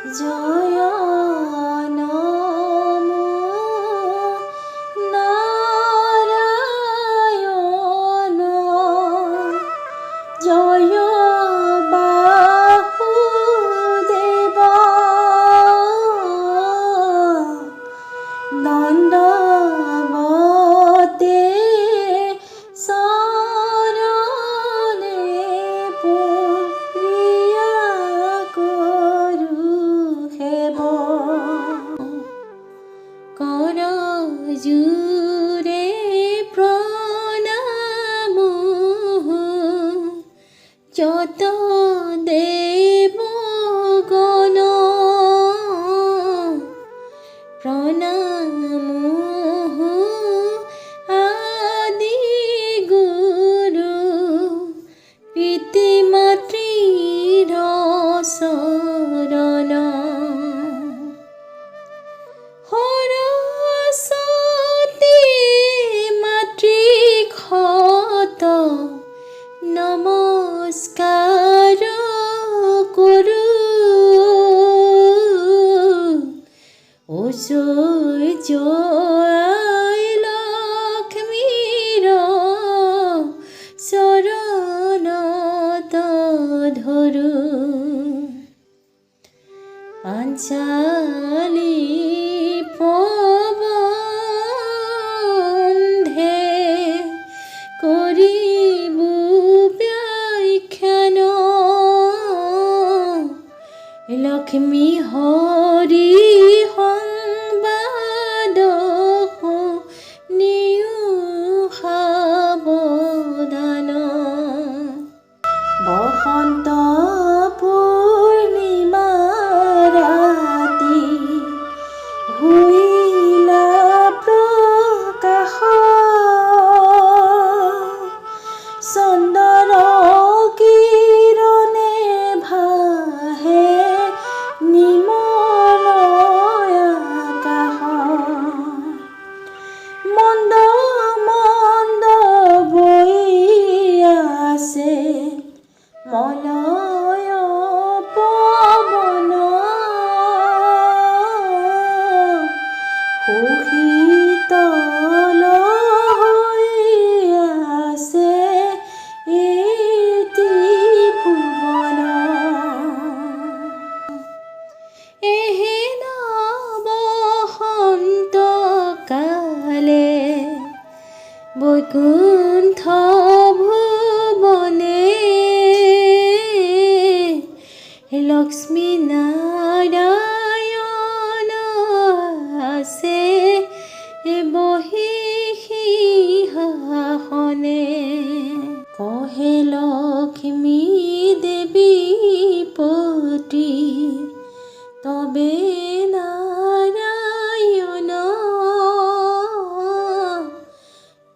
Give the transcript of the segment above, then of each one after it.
জয় নমো নাৰায়ণ জয় বাসুদেব দণ্ডবতে শৰণে পৰিয়া কৰো সেৱ কৰজোৰে প্ৰণাম যত দেৱগণ প্ৰণাম আদি গুৰু পিতৃ মাতৃৰ চৰণ সৰস্বতী মাতৃক নমস্কাৰ কৰোঁ ঐশ্বৰ্য আই লক্ষ্মীৰ চৰণত ধৰোঁ পাঞ্চালী প্ৰবন্ধে কৰিব ব্যাখ্যান লক্ষ্মী হৰি সংবাদ শুনিও সাৱধান বসন্ত পূৰ্ণিমা ৰাতি হুইলা প্ৰকাশ চন্দৰ কিৰণে ভাহে নিৰ্মল আকাশ মন্দ মন্দ বৈ আছে মলয় পৱন সুশীতল হৈ আছে এটি ভুৱন এহে বসন্ত কালে বৈকুণ্ঠ ভুৱনে লক্ষ্মী নাৰায়ণ আছে বহি সিংহাসনে কহে লক্ষ্মী দেৱী পতি তবে নাৰায়ণ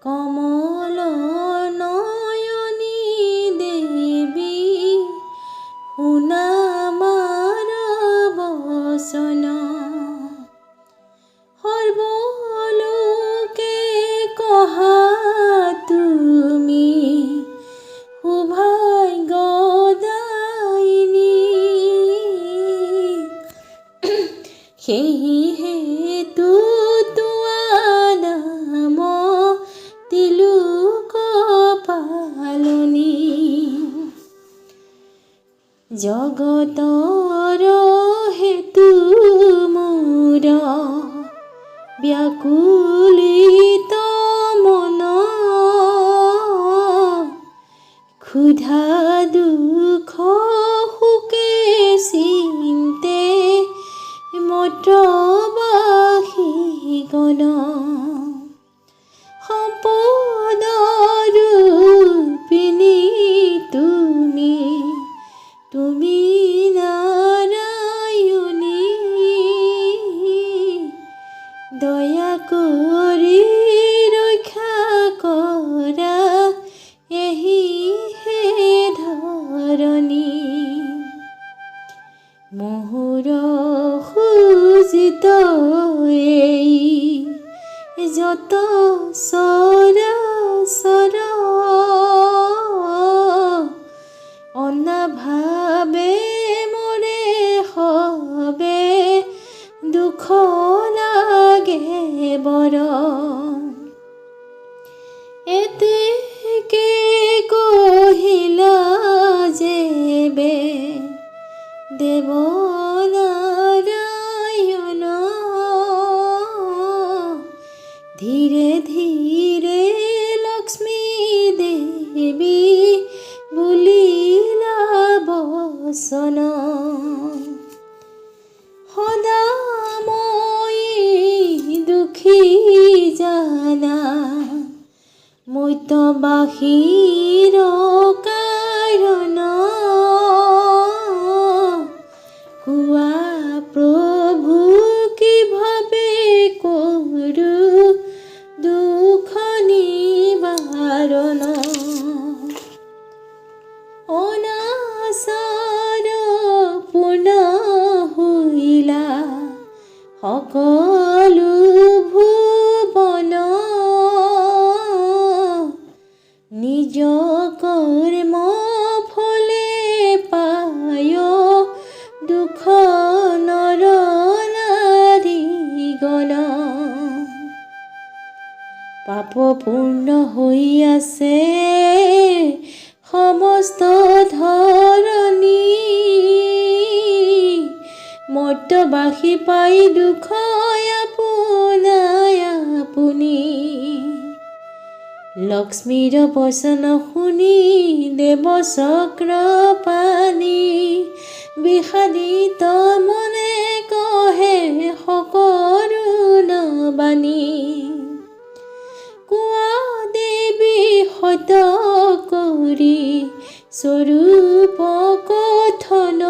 কমল নয়নী দেৱী শুনা মাৰ বচন সৰ্বলোকে কহা তুমি সৌভাগ্যদায়িনী সেই হেতু তোমাৰ নাম তিলক পালনি জগতৰ হেতু মোৰ ব্যাকুলিত মন ক্ষুধা দুখ সুখে চিন্তে মত্ৰবাসীগণ সম্পদ ৰূপিণী তুমি নাৰায়ণী দয়া কৰি ৰক্ষা কৰা এহি হে ধৰণী মোহৰ সুজিত এই যত চৰাচৰ অনাভাৱে দেৱ নাৰায়ণ ধীৰে ধীৰে লক্ষ্মী দেৱী বুলিলা বচন সদা মই দুখী জানা মৰ্ত্যবাসীৰ কাৰণ কোৱা প্ৰভু কিভাৱে কৰোঁ দুখ নিবাৰণ অনাচাৰ পূৰ্ণ হৈলা সকলো ভুৱন নিজ কৰ্ম ফলে পায় দুখ নৰ নাৰীগণ পাপ পূৰ্ণ হৈ আছে সমস্ত ধৰণী মৰ্ত্যবাসী পাই দুখ আপোনাই আপুনি লক্ষ্মীৰ বচন শুনি দেৱ চক্ৰপাণি বিষাদিত মনে কহে সকৰুণ বাণী কোৱা দেৱী সত কৰি স্বৰূপ কথন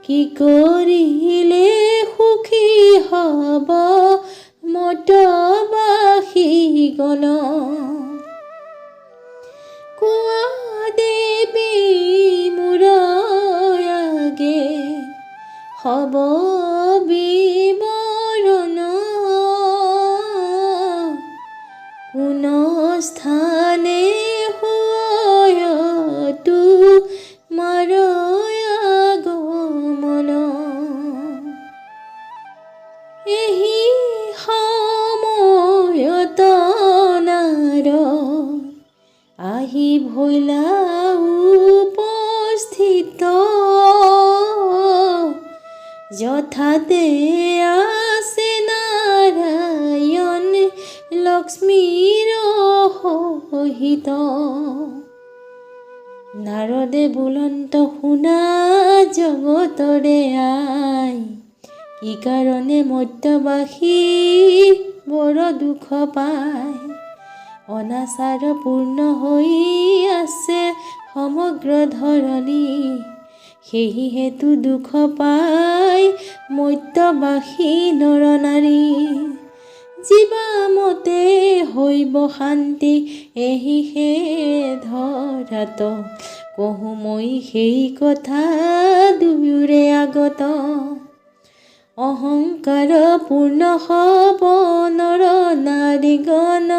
কি কৰিলে সুখী হ'ব মৰ্ত্যবাসীগণ কোৱা দেৱী মোৰ আগে হ'ব বিৱৰণ কোন স্থানে হয়তো মাৰ আগমন এহি সময়ত নাৰ আহি ভৈলা উপস্থিত যথাতে আছে নাৰায়ণ লক্ষ্মীৰ সহিত নাৰদে বুলন্ত শুনা জগতৰে আই কি কাৰণে মৰ্ত্যবাসী বৰ দুখ পায় অনাচাৰ পূৰ্ণ হৈ আছে সমগ্ৰ ধৰণী সেই হেতু দুখ পাই মৰ্ত্যবাসী নৰ নাৰী জীৱামতে হৈব শান্তি এহিহে ধৰাত কহো মই সেই কথা দুয়োৰে আগত অহংকাৰ পূৰ্ণ হ'ব নৰ নাৰীগণ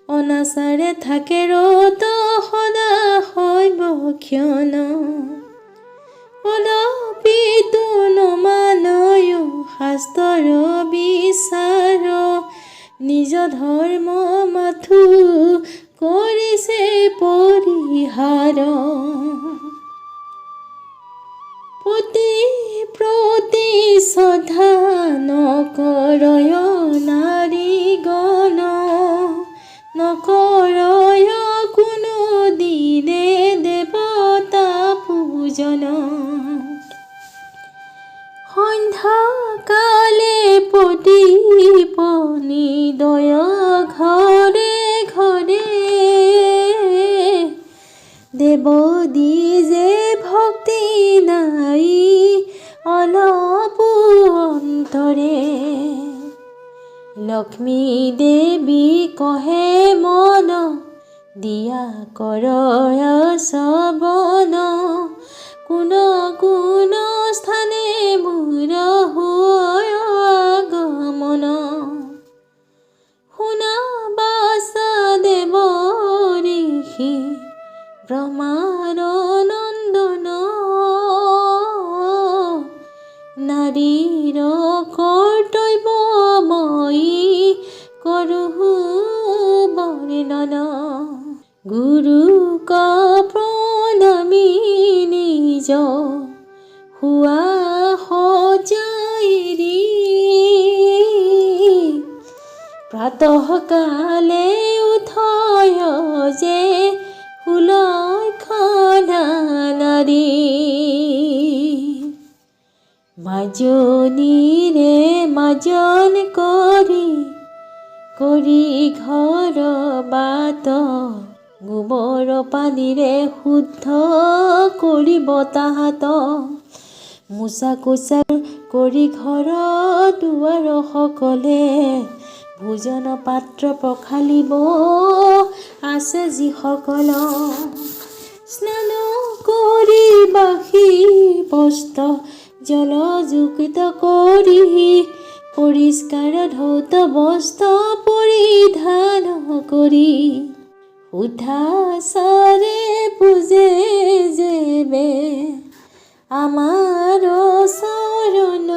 অনাচাৰে থাকে ৰত সদা হৈব ক্ষণ কদাপিতো নমানয় শাস্ত্ৰৰ বিচাৰ নিজ ধৰ্ম মাথো কৰিছে পৰিহাৰ প্ৰতিশ্ৰদ্ধা নকৰয় নাৰীগণ নকৰয় কোনো দিনে দেৱতা পূজন সন্ধ্যা কালে প্ৰতিপনি দয় ঘৰে ঘৰে দেৱ দি যে ভক্তি নাই অলপ অন্তৰে লক্ষ্মী দেৱী কহে মন দিয়া কৰ শ্ৰৱণ কোন কোন স্থানে মোৰ হয় আগমন শুনা বাসুদেৱ ঋষি ব্ৰহ্মাৰ নন্দন নাৰীৰ কৰ্তব্য মই কৰোঁ বৰ্ণন গুৰুক প্ৰণাম নিজ হুৱা সজাইৰি প্ৰাতঃকালে উঠয় যে সুলক্ষণা নাৰী মাজনীৰে মাজন কৰি ঘৰ বাট গোবৰ পানীৰে শুদ্ধ কৰিব তাহাত মোচা কোচা কৰি ঘৰ দুৱাৰ সকলে ভোজন পাত্ৰ পখালিব আছে যিসকল স্নান কৰি বাসি বস্ত্ৰ জলযোগিত কৰি পৰিষ্কাৰ ধৌত বস্ত্ৰ পৰিধান কৰি উদ্ধাচাৰে পূজে যেবে আমাৰ চৰণ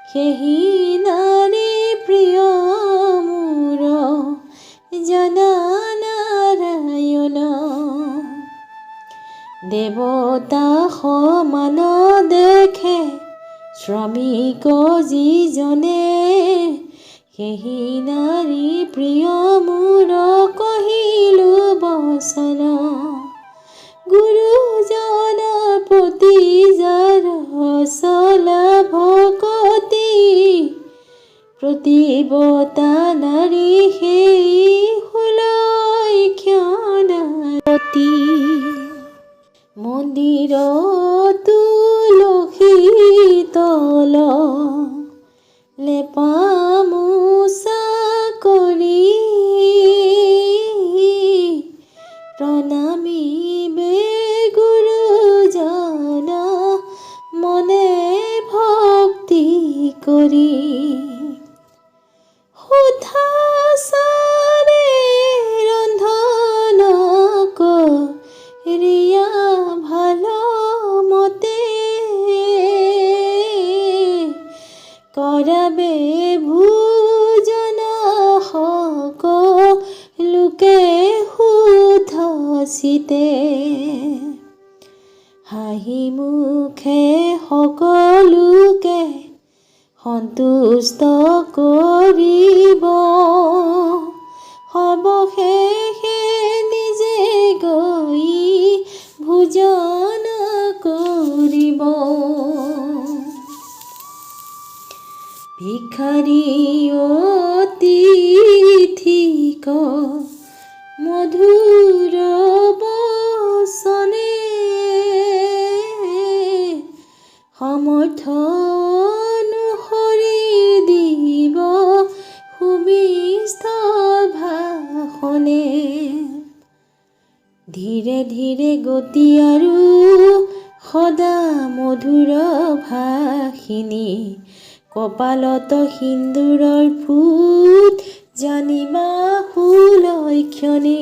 সেহি নাৰী প্ৰিয় মোৰ জনা নাৰায়ণ দেৱতা সমান দেখে শ্ৰমিক যিজনে সেহি নাৰী প্ৰিয় মোৰ কহিলো বচন গুৰুজন প্ৰতি যাৰ চলা ভকতি প্ৰতিৱতা নাৰী সেই সুলক্ষণাৱতী মন্দিৰ তুলসী তল লেপা মোচা কৰি প্ৰণামিবে গুৰুজন মনে ভক্তি কৰি শুদ্ধাচাৰে ৰন্ধন কৰিয়া ভাল মতে কৰাবে ভোজন সকলোকে শুদ্ধ চিতে হাঁহি মুখে সকলোকে সন্তুষ্ট কৰিব সৱশেষে নিজে গৈ ভোজন কৰিব ভিখাৰী অতিথিক মধুৰ বচনে সমৰ্থ অনুসৰি দিব সুমিষ্ট ভাষণে ধীৰে ধীৰে গতি আৰু সদা মধুৰ ভাষিনী কপালত সিন্দুৰৰ ফুট জানিবা সুলক্ষণী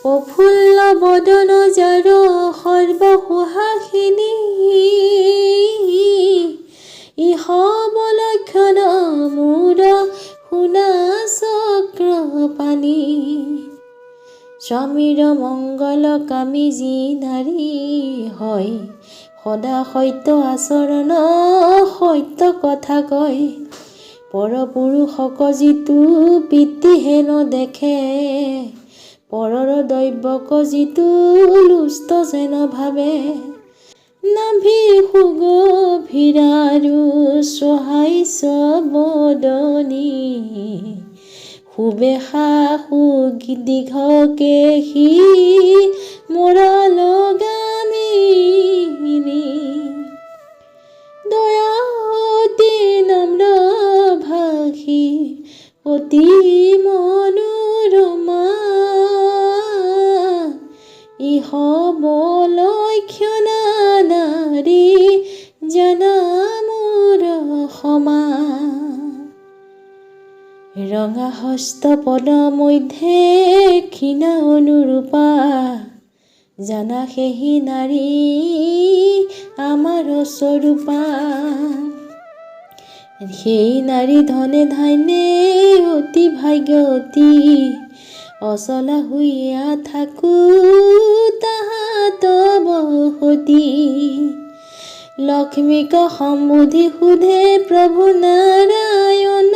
প্ৰফুল্ল বদন যাৰ সৰ্বসুহাসিনী ইহ বলক্ষণ মোৰ সোণা চক্ৰ পানী স্বামীৰ মংগল কামী যি নাৰী হয় সদা সত্য আচৰণ সত্য কথা কয় পৰপুৰুষক যিটো পিতৃহেন দেখে পৰৰ দৈৱক যিটো লুষ্ট যেন ভাবে নাভি সুগভীৰাৰু সহাস্য বদনী সুবেশা সুদীঘকে সি মৰা লগামিনী দয়া অতি নম্ৰ ভাষী অতি মনোৰমা ইহ বলক্ষণা নাৰী জানা মোৰ সমা ৰঙা হস্ত পদ মধ্যে ক্ষীণ অনুৰূপা জানা সেহি নাৰী আমাৰ স্বৰূপা সেই নাৰী ধনে ধান্যে অতি ভাগ্যৱতী অচলা হৈয়া থাকো তাহাত বসতি। লক্ষ্মীক সমুধি সোধে প্ৰভু নাৰায়ণ,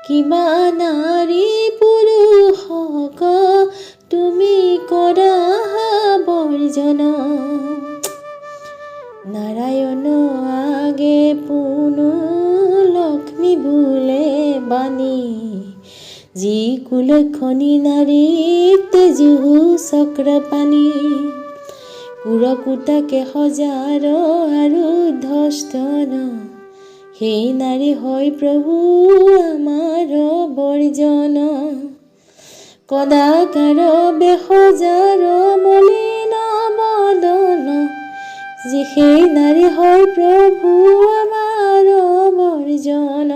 কিবা নাৰী পুৰুষক তুমি কৰা বৰ্জন। নাৰায়ণ আগে পুনু লক্ষ্মী বোলে বাণী, যি কুলক্ষণী নাৰীক তেজু চক্ৰপাণী। কুৰকুটাকে সজাৰ আৰু ধস্তন, সেই নাৰী হয় প্ৰভু আমাৰ বৰ্জন। কদাকাৰ বেশজাৰ মলিন বদন, যি সেই নাৰী হয় প্ৰভু আমাৰ বৰ্জন।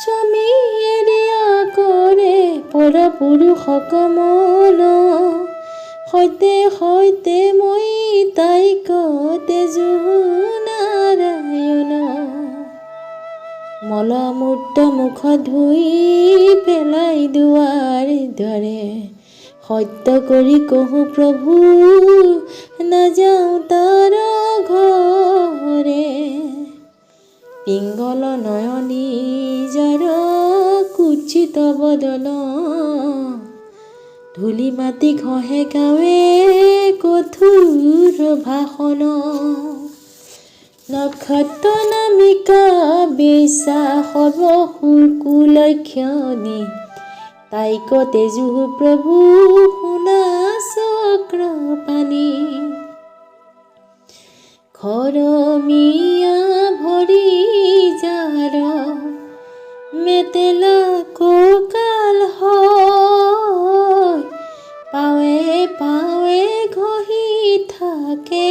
স্বামী এৰিয়া কৰে পৰপুৰুষক মন, সৈতে সৈতে মই তাইক তেজু নাৰায়ণ। মলমূত্ৰ মুখ ধুই পেলাই দুৱাৰ দুৱাৰে, সত্য কৰি কহো প্ৰভু নাযাওঁ তাৰ ঘৰে। পিংগল নয়নী যাৰ কুচিত বদন, ধূলি মাটি ঘঁহে গাৱে কঠোৰ ভাষণ। নক্ষত্ৰ নামিকা বেচা সৰ্বসুৰ কুলক্ষণী, তাইক তেজু প্ৰভু সোণা চক্ৰপাণী। খৰমীয়া ভৰি যাৰ মেটেলা কঁকাল হয়, পাৱে পাৱে ঘঁহি থাকে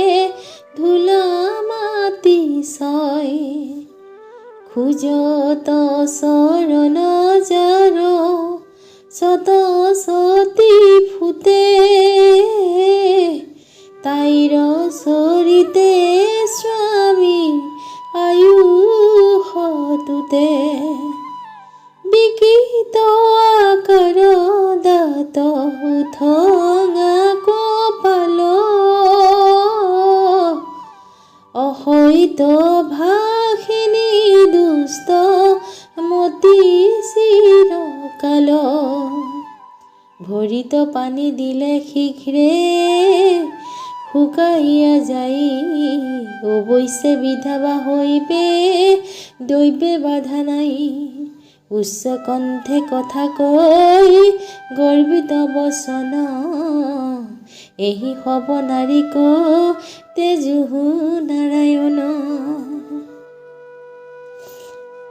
ধূলা মাটি ছয়। খোজত চৰণ যাৰ শত শতি ফুটে, তাইৰ চৰিতে স্বামী আয়ুষ তুতে। বিকৃত আকাৰ দাঁত উঠঙা কপাল, অসৈত ভাষিনী দুষ্ট মতি চিৰকাল। ভৰিত পানী দিলে শীঘ্ৰে শুকাইয়া যাই, অৱশ্যে বিধৱা হৈবে দৈৱে বাধা নাই। উচ্চ কণ্ঠে কথা কৈ গৰ্বিত বচন, এহি হব নাৰীক তেজু নাৰায়ণ।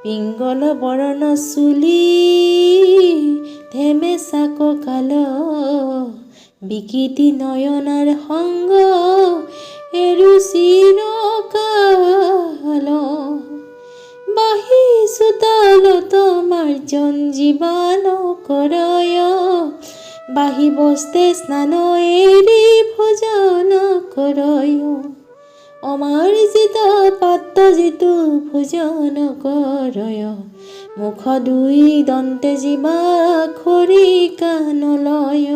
পিংগল বৰণ চুলি ধেমেচা কঁকাল, বিকৃতি নয়নাৰ সংগ এৰু চিৰকাল। বাহি চোতালত মাৰ্জন জীৱান কৰয়, বাহি বস্তে স্নান এৰি ভোজন কৰয়। অমাৰ্জিত পাত্ৰ যিটো ভোজন কৰয়, মুখ দুই দন্তে জীৱা খৰিকা নলয়।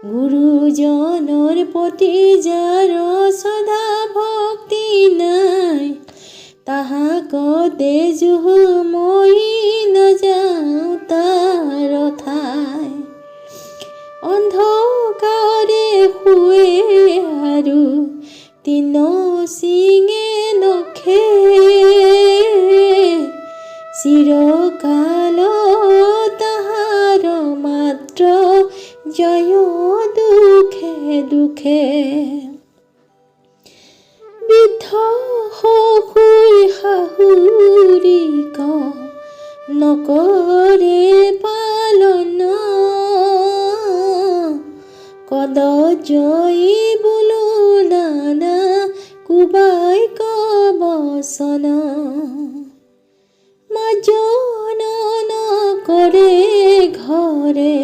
গুৰুজনৰ প্ৰতি যাৰ শ্ৰদ্ধা ভক্তি নাই, তাহাক তেজু মই নাযাওঁ তাৰ ঠাই। অন্ধকাৰে শুৱে আৰু তিন শিঙে নখে, চিৰকাল তাহাৰ মাত্ৰ জয় দুখে দুখে। বৃদ্ধ শহুৰ শাহুৰিক নকৰে পালন, কদজয়ী বোলো নানা কুবাই কবচন। মাজন নকৰে ঘৰে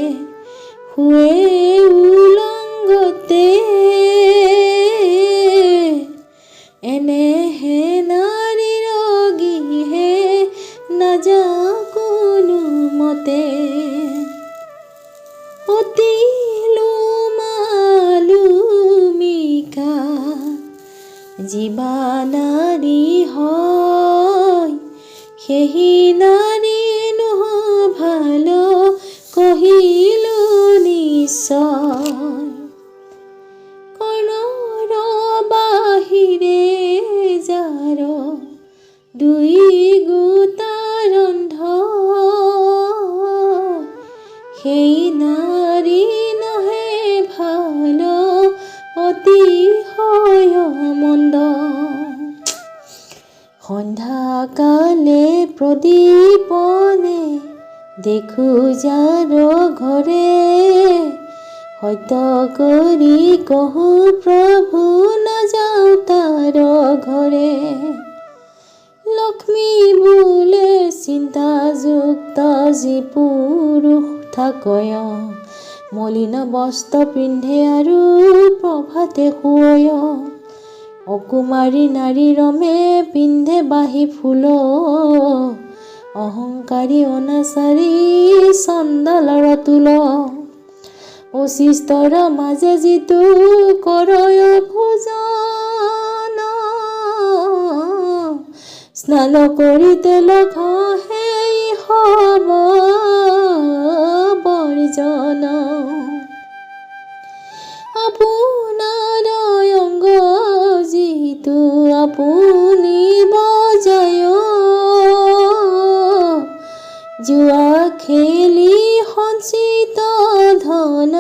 শুৱে উলংগতে, এনেহে নাৰীৰ গৃহে নাযাওঁ মতে অতি লোমালুমিকা জীৱা নাৰী হয় সেহি নাৰী নহ ভাল কহিলো নিশ্চয় কৰ্ণৰ বাহিৰে যাৰ দুই গোটাৰ অন্ধ সেই নাৰী নহে ভাল অতিশয় মন্দ সন্ধ্যাকালে প্ৰদীপনে দেখো যাৰ ঘৰে সত্য কৰি কহো প্ৰভু নাযাওঁ তাৰ ঘৰে লক্ষ্মী বোলে চিন্তাযুক্ত যি পুৰুষ থাকয় মলিন বস্ত্ৰ পিন্ধে আৰু প্ৰভাতে শুৱয় অকুমাৰী নাৰী ৰমে পিন্ধে বাহি ফুল অহংকাৰী অনাচাৰী চণ্ডালৰ তুল অশিষ্টৰ মাজে যিটো কৰয় ভোজন স্নান কৰি তেল ঘঁহে হব বৰ্জন আপোনাৰ অংগ যিটো আপুনি বজায় জুৱা খেলি সঞ্চিত ধন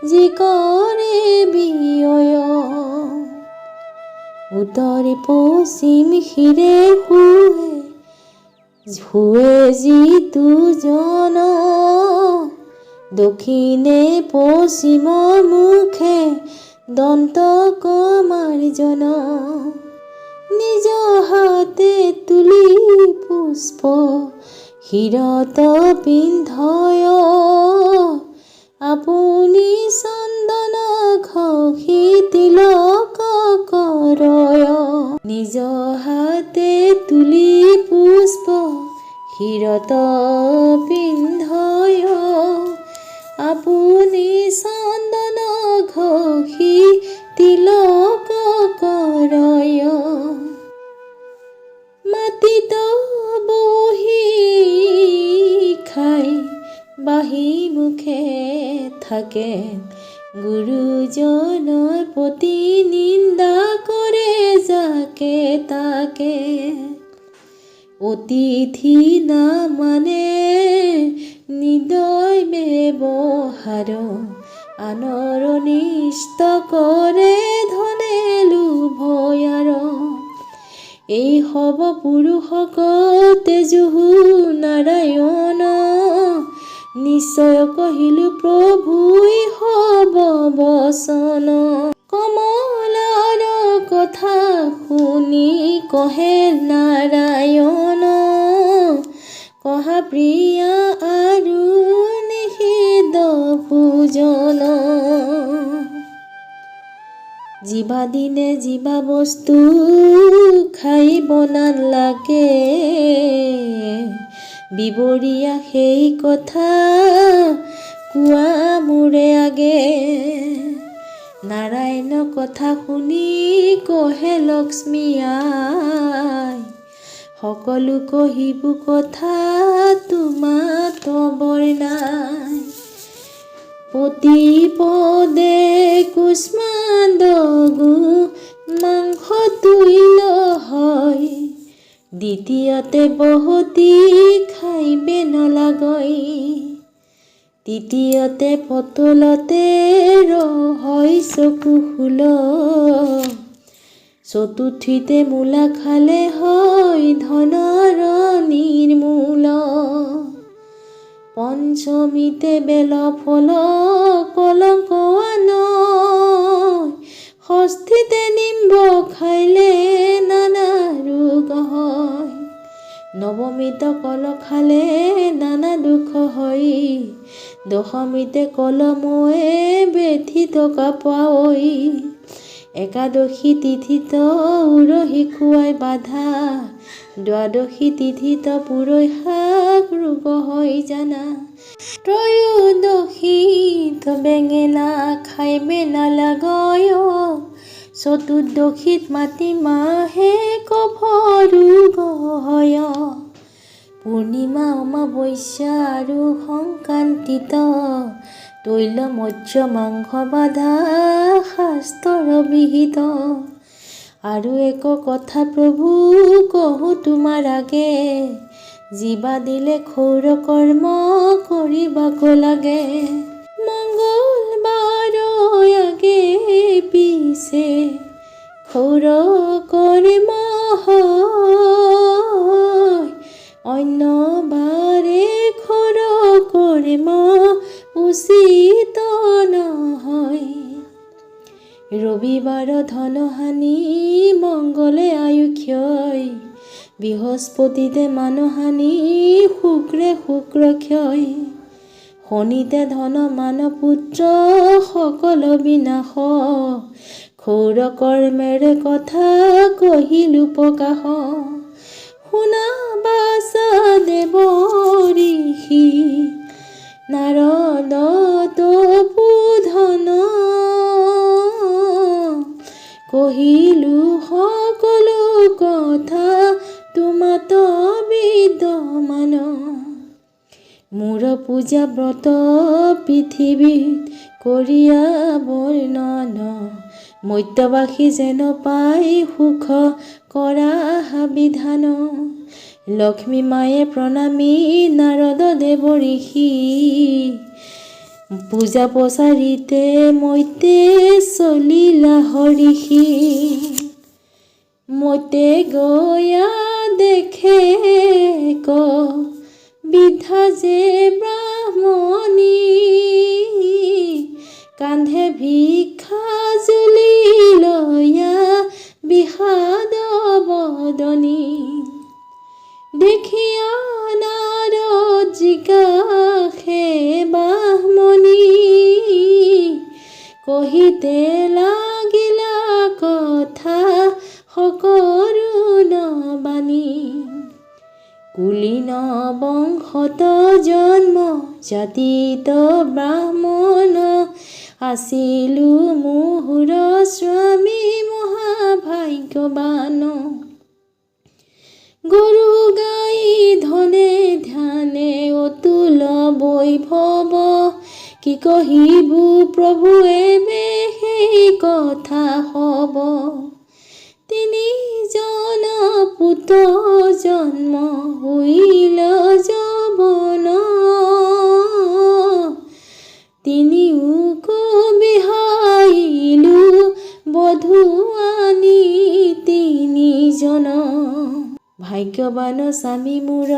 যি কৰে ব্যয় উত্তৰ পশ্চিম শিৰে শুৱে যিটো জন দক্ষিণে পশ্চিম মুখে দন্ত কমাৰ্জন নিজ হাতে তুলি পুষ্প শিৰত পিন্ধয় আপুনি চন্দন ঘষি তিলক কৰয় নিজ হাতে তুলি পুষ্প শিৰত পিন্ধয় আপুনি চন্দন ঘষি তিলক কৰয় মাটিত বহি খাই বাহি মুখে থাকে গুৰুজনৰ প্ৰতি নিন্দা কৰে যাকে তাকে অতিথি নামানে নিদয় ব্যৱহাৰ আনৰ অনিষ্ট কৰে ধনে লোভয়াৰ এই হব পুৰুষক তেজহু নাৰায়ণ নিশ্চয় কহিলো প্ৰভুই হব বচন কমলাৰ কথা শুনি কহে নাৰায়ণ কহা প্ৰিয়া আৰু নিষিদ্ধ ভোজন জীৱা দিনে জীৱা বস্তু খাইব নালাগে বিৱৰীয়া সেই কথা কোৱা মোৰে আগে নাৰায়ণ কথা শুনি কহে লক্ষ্মী আই সকলো কহিব কথা তোমাত বৰ নাই প্ৰতিপদে কুষ্মাণ্ডগু মাংস তুল্য হয় দ্বিতীয়তে বহতি খাইবে নলাগৈ তৃতীয়তে পতলতে ৰহয় চকু ফুল চতুৰ্থীতে মূলা খালে হয় ধনৰ নিৰ্মূল পঞ্চমীতে বেল ফল কলংক নয় ষষ্ঠীতে নিম্ব খাইলে নানা ৰোগ হয় নৱমীতে কল খালে নানা দুখ হয় দশমীতে কলময়ে বেঠি টকা পাৱই একাদশী তিথিত উৰহি খুৱাই বাধা, দ্বাদশী তিথিত পুৰৈ শাক ৰোগ হৈ জানা, ত্ৰয়োদশীত বেঙেনা খাইবে নালাগয়, চতুৰ্দশীত মাটিমাহে কফ ৰোগ হয়, পূৰ্ণিমা অমাৱস্যা আৰু সংক্ৰান্তিত তৈল মৎস্য মাংস বাধা শাস্ত্ৰৰ বিহিত। আৰু এক কথা প্ৰভু কহো তোমাৰ আগে, জীৱা দিলে ক্ষৌৰ কৰ্ম কৰিবাক লাগে, মংগলবাৰ আগে পিছে ক্ষৌৰ কৰ্ম হয়, অন্য বাৰে ক্ষৌৰ কৰ্ম উচিত নহয়। ৰবিবাৰ ধনহানি, মংগলে আয়ু ক্ষয়, বৃহস্পতিতে মানহানি, শুক্ৰে শুক্ৰ ক্ষয়, শনিতে ধন মান পুত্ৰ সকল বিনাশ, ক্ষৌৰ কৰ্মেৰে কথা কহিলো প্ৰকাশ, শুনা বাচা দেৱ ঋষি নাৰদ তপোধন, কহিলো সকলো কথা তোমাত বিদ্যমান, মোৰ পূজা ব্ৰত পৃথিৱীত কৰিয়া বৰ্ণন, মৰ্ত্যবাসী যেন পাই সুখ কৰা বিধান, লক্ষ্মী মায়ে প্ৰণামী নাৰদ দেৱ ঋষি, পূজা প্ৰচাৰিতে মইতে চলিলা হৰিষি, মইতে গয়া দেখে ক বিধা যে ব্ৰাহ্মণী, কান্ধে ভিক্ষা জুলি লয়া বিষাদ বদনী, দেখিয়া নাৰদ জিজ্ঞাসে ব্ৰাহ্মণী, কহিতে লাগিলা কথা সকৰু বাণী, কুলীন বংশত জন্ম জাতিত ব্ৰাহ্মণ, আছিলো মোহৰ স্বামী মহাভাগ্যৱান, গৰু গাই ধনে ধ্যানে অতুল বৈভৱ, কি কহিবু প্ৰভুৱে সেই কথা হব, তিনিজন পুত জন্ম হৈল যৌৱন, তিনিওক বিহাইলো বধূ আনি তিনিজন, ভাগ্যৱান স্বামী মোৰ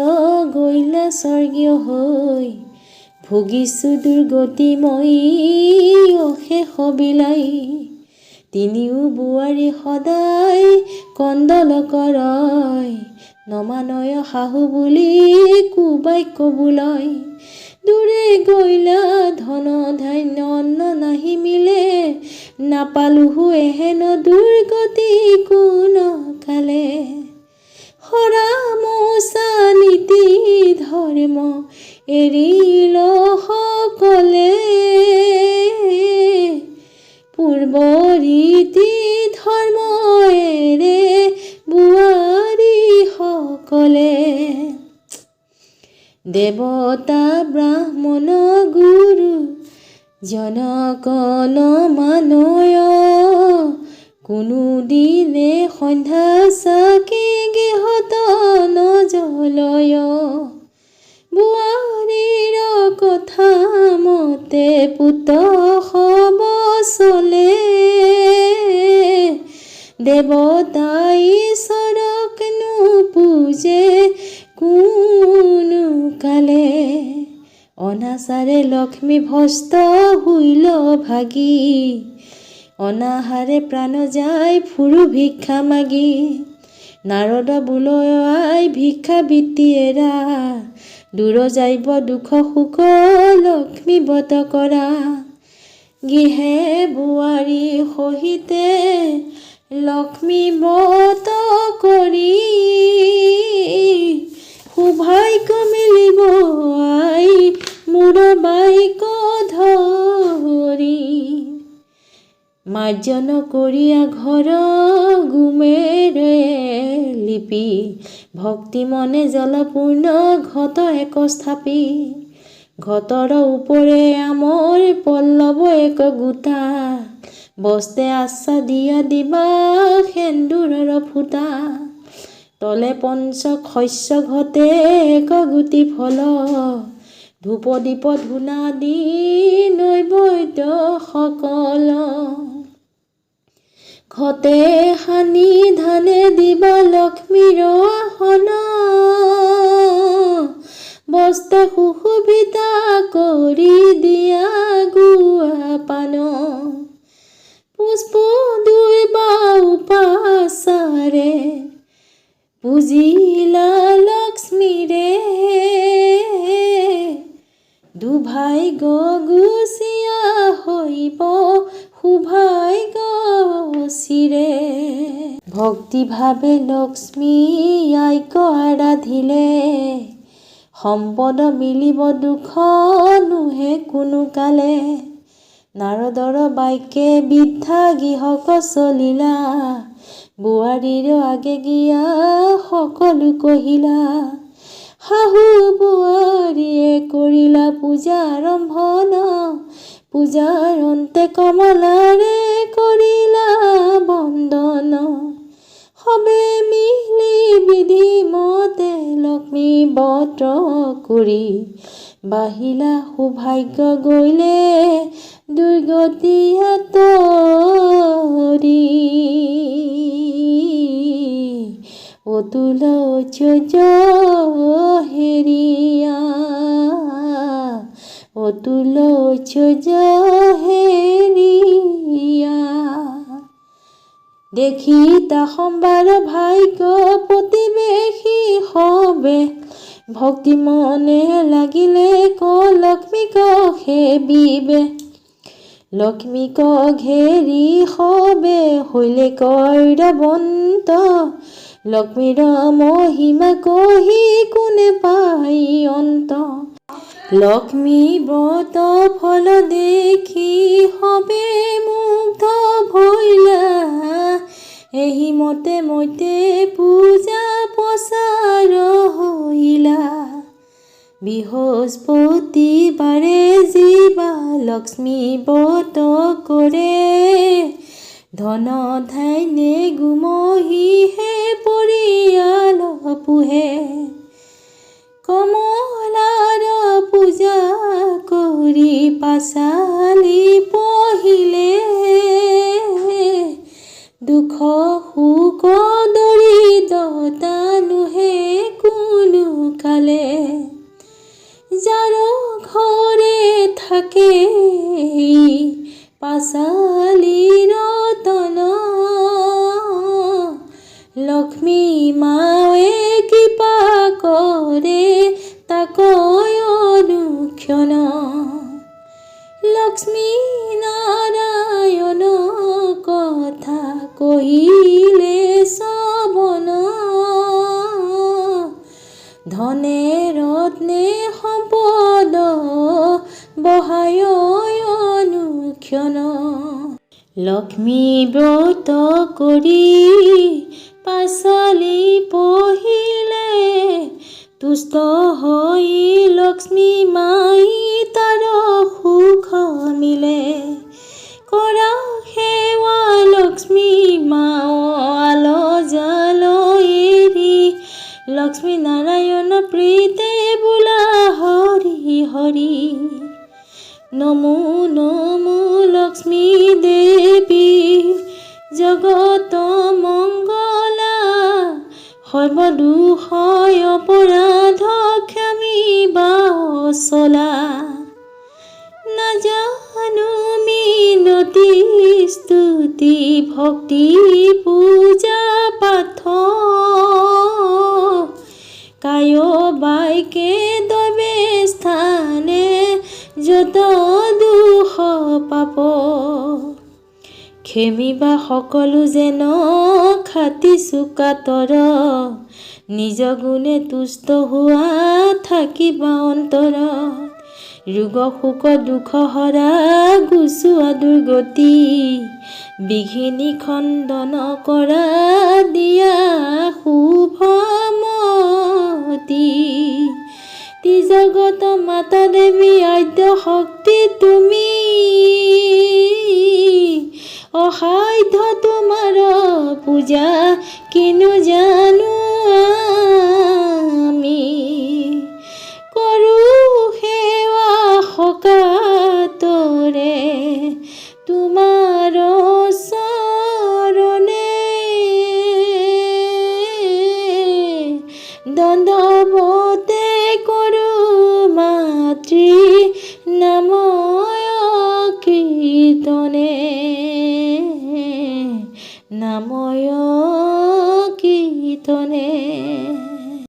গৈলা স্বৰ্গীয় হৈ, ভুগিছো দুৰ্গতি মই অশেষ বিলাই, তিনিও বোৱাৰী সদায় কন্দল কৰয়, নমানয় শাহু বুলি কুবাক্য বোলয়, দূৰে গৈলা ধন ধান্য অন্ন নাহি মিলে, নাপালোহু এহেন দুৰ্গতি কোন কালে, হৰা মোচা নীতি ধৰ্ম এৰিল সকলে, পূৰ্ব ৰীতি ধৰ্ম এৰে বোৱাৰী সকলে, দেৱতা ব্ৰাহ্মণ গুৰু জনক নমানয়, কোনো দিনে সন্ধ্যা চাকি গৃহত নজ্বলয়, বোৱাৰীৰ কথা মতে পুত সব চলে, দেৱতাই ঈশ্বৰক নোপূজে কোনো কালে, অনাচাৰে লক্ষ্মী ভস্ত হৈল ভাগি, অনাহাৰে প্ৰাণ যায় ফুৰু ভিক্ষা মাগি, নাৰদ বোলয় আই ভিক্ষা বৃত্তি এৰা, দূৰ যাইব দুখ সুখ লক্ষ্মী বত কৰা, গৃহে বোৱাৰী সহিতে লক্ষ্মী ব্ৰত কৰি সৌভাগ্য মিলিব আই মোৰ বাইক ধৰি মাৰ্জন কৰিয়া ঘৰ গুমেৰে লিপি ভক্তি মনে জলপূৰ্ণ ঘট এক স্থাপি ঘটৰ ওপৰে আমৰ পল্লৱ এক গোটা বস্তে আশ্বা দিয়া দিবা সেন্দুৰৰ ফুটা তলে পঞ্চক শস্য ঘটে এক গুটি ফল ধূপ দীপ ধূনা দি নৈবদ্য সকল ঘটে সানি ধানে দিবা লক্ষ্মীৰ আসন বস্তা সুশোভিতা কৰি দিয়া গুৱা পান পুষ্প দুইবা উপাচাৰে পূজিলা লক্ষ্মীৰে দুভাগ্য গুচিয়া হইব সৌভাগ্য চিৰে ভক্তিভাৱে লক্ষ্মী আইক আৰাধিলে সম্পদ মিলিব দুখ নোহে কোনো কালে নাৰদৰ বাক্যে বৃদ্ধা গৃহক চলিলা বোৱাৰীৰ আগে গিয়া সকলো কহিলা শাহু বোৱাৰীয়ে কৰিলা পূজা আৰম্ভন পূজাৰ অন্তে কমলাৰে কৰিলা বন্দন সবে মিলি বিধি মতে লক্ষ্মী ব্ৰত কৰি বাহিলা সৌভাগ্য গৈলে দুৰ্গতি আঁতৰি অতুল ঐশ্বৰ্য হেৰিয়া অতুল ঐশ্বৰ্য হেৰিয়া দেখি তা সম্বাৰ ভাগ্য প্ৰতিবেশী সবে ভক্তি মনে লাগিলে ক লক্ষ্মীক সেবিবে লক্ষ্মীক ঘেৰি সবে হইলে কৈৰৱন্ত লক্ষ্মীৰ মহিমা কহি কোনে পাই অন্ত লক্ষ্মী ব্ৰত ফল দেখি সবে মুগ্ধ ভৈলা এহি মতে মতে পূজা প্ৰচাৰ হইলা বৃহস্পতিবাৰে যিবা লক্ষ্মী ব্ৰত কৰে ধন ধান্যে গুমহিহে পৰিয়াল পোহে কমলাৰ পূজা কৰি পাছালি পহিলে দুখ সুখ দৰিদ্ৰতা নোহে কোনো কালে যাৰ ঘৰে থাকে পাছালি ৰতন লক্ষ্মী মাৱে কৃপা কৰে তাক অনুক্ষণ লক্ষ্মী নাৰায়ণ কথা কহিলে শ্ৰৱণ ধনে ৰত্নে সম্পদ বহায় অনুক্ষণ লক্ষ্মী ব্ৰত কৰি পাছালি পহিলে তুষ্ট হৈ লক্ষ্মী মাই তাৰ সুখ মিলে কৰা সেৱা লক্ষ্মী মাল জাল এৰি লক্ষ্মী নাৰায়ণ প্ৰীতে বোলা হৰি হৰি নমো নমো লক্ষ্মী দেৱী জগত মংগলা সৰ্বদোষ অপৰাধ ক্ষমিবা চলা নাজানো মিনতি স্তুতি ভক্তি পূজা পাঠ কায় বাইকে দবে স্থানে যত দুখ পাপ খেমিবা সকলো যেন খাটি চুকাতৰ নিজ গুণে তুষ্ট হোৱা থাকিবা অন্তৰত ৰোগ শোক দুখ হৰা গুচোৱা দুৰ্গতি বিঘিনি খণ্ডন কৰা দিয়া শুভমতি জগত মাতা দেৱী আদ্য শক্তি তুমি অসাধ্য তোমাৰ পূজা কিনো জানো আমি কৰোঁ সেৱা সকাতৰে তোমাৰ চৰণে দণ্ডৱতে কৰোঁ মাতৃ নাময় কীৰ্তনে নাময়